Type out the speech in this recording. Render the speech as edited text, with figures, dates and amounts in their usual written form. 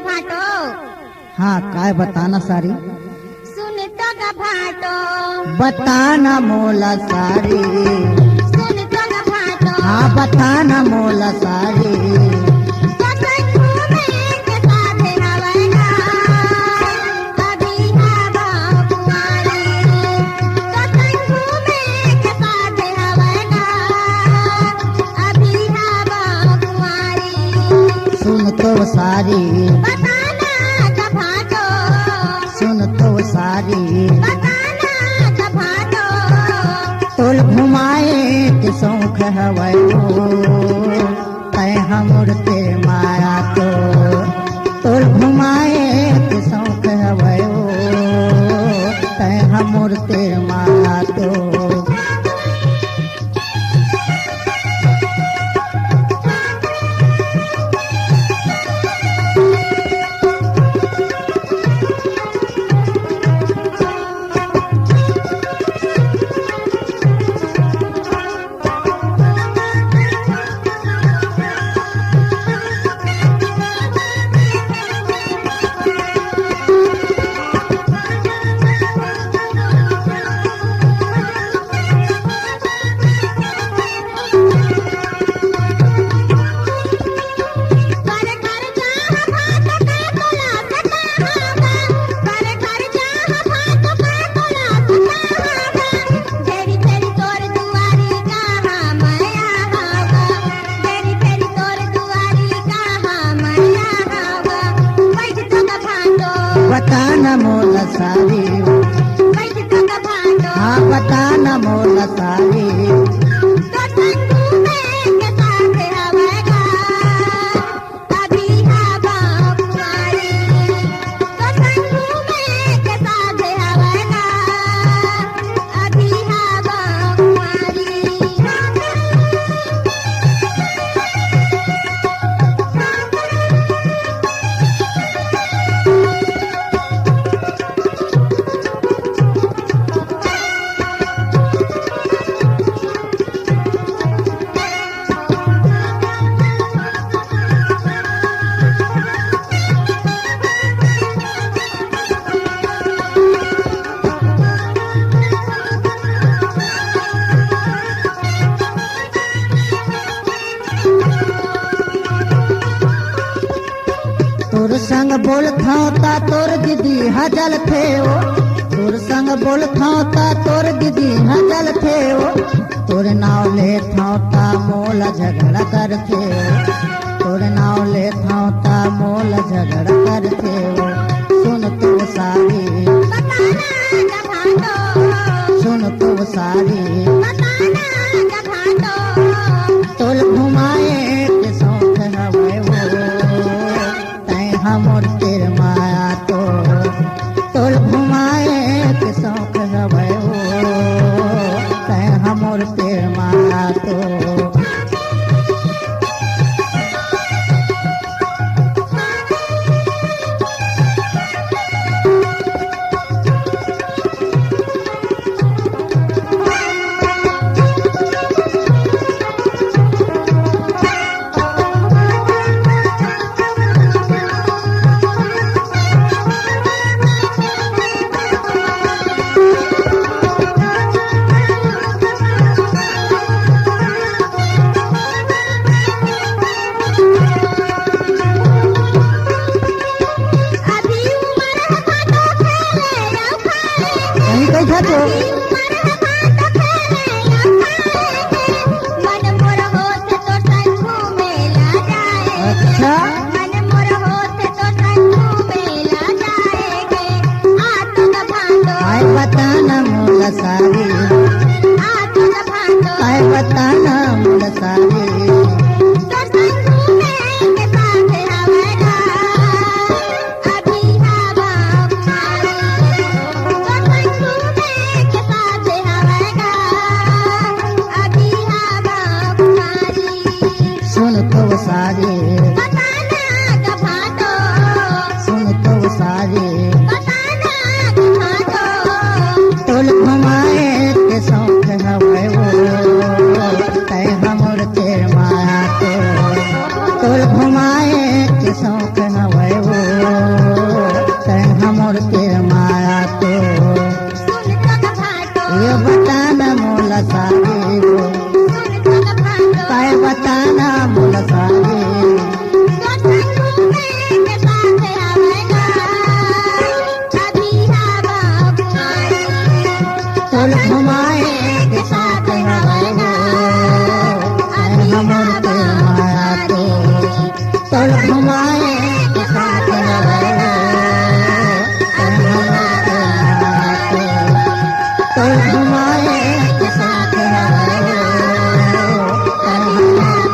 भाटो हाँ काय बताना सारी सुन तो ग भाटो बताना मोला सारी सुन तो ग भाटो हाँ बताना मोला सारी तो संगू में के साथ हवैना अभी हवा कुंवारी तो संगू में के साथ हवैना अभी हवा कुंवारी सुन तो सारी बताना ग भाटो सुन तो सारी बताना ग भाटो तोल घुमाए के शौक हवै तय हमर ते माया तो तोल घुमाए के शौक हवै तय हमर ते माया तो कर कर जा भाट के बोला सता हवा कर कर जा भाट के बोला सता हवा तेरी तेरी तोर दुआरी कहाँ माया हवा तेरी तेरी तोर दुआरी कहाँ माया हवा बैठ तो ग भाटो बताना मोला सारी बैठ तो ग भाटो हाँ बताना मोला सारी तो संगू में के साथ हवैगा अभी हवा कुंवारी तो संगू में के साथ हवैगा अभी हवा कुंवारी तोर संग बोल ता तोर दीदी हजल थे ओ तोर संग बोल ता तोर दीदी हजल थे ओ तोर नाव ले ता मोला झगड़ा करते ओ तोर नाव ले ता मोला झगड़ा करते ओ सुन तू सारी बताना ग भाटो सुन तू सारी बताना ग भाटो तोल घुमाए के शौक हवै तय हमर तेर माया तो तोल घुमाए के शौक हवै तय हमर तेर माया तो अभी उमर है भाटो खेले रौ खाए कहीं कैसा तो उमर है भाटो खेले रौ खाए मन मोर होत तो संगू मेला जाए अच्छा मन मोर होत तो संगू मेला जाएगे आ तो ग भाटो आय बताना मोला सारी आ तो ग भाटो आय बताना मोला सारी तो संगू में के साथ हवैगा अभी हवा कुंवारी तो संगू में के साथ हवैगा अभी हवा कुंवारी सुन तो सारी बताना ग भाटो सुन तो सारी बताना ग भाटो तोल घुमाए के शौक हवै तय हमर तेर माया तो तोल घुमाए के शौक हवै हमार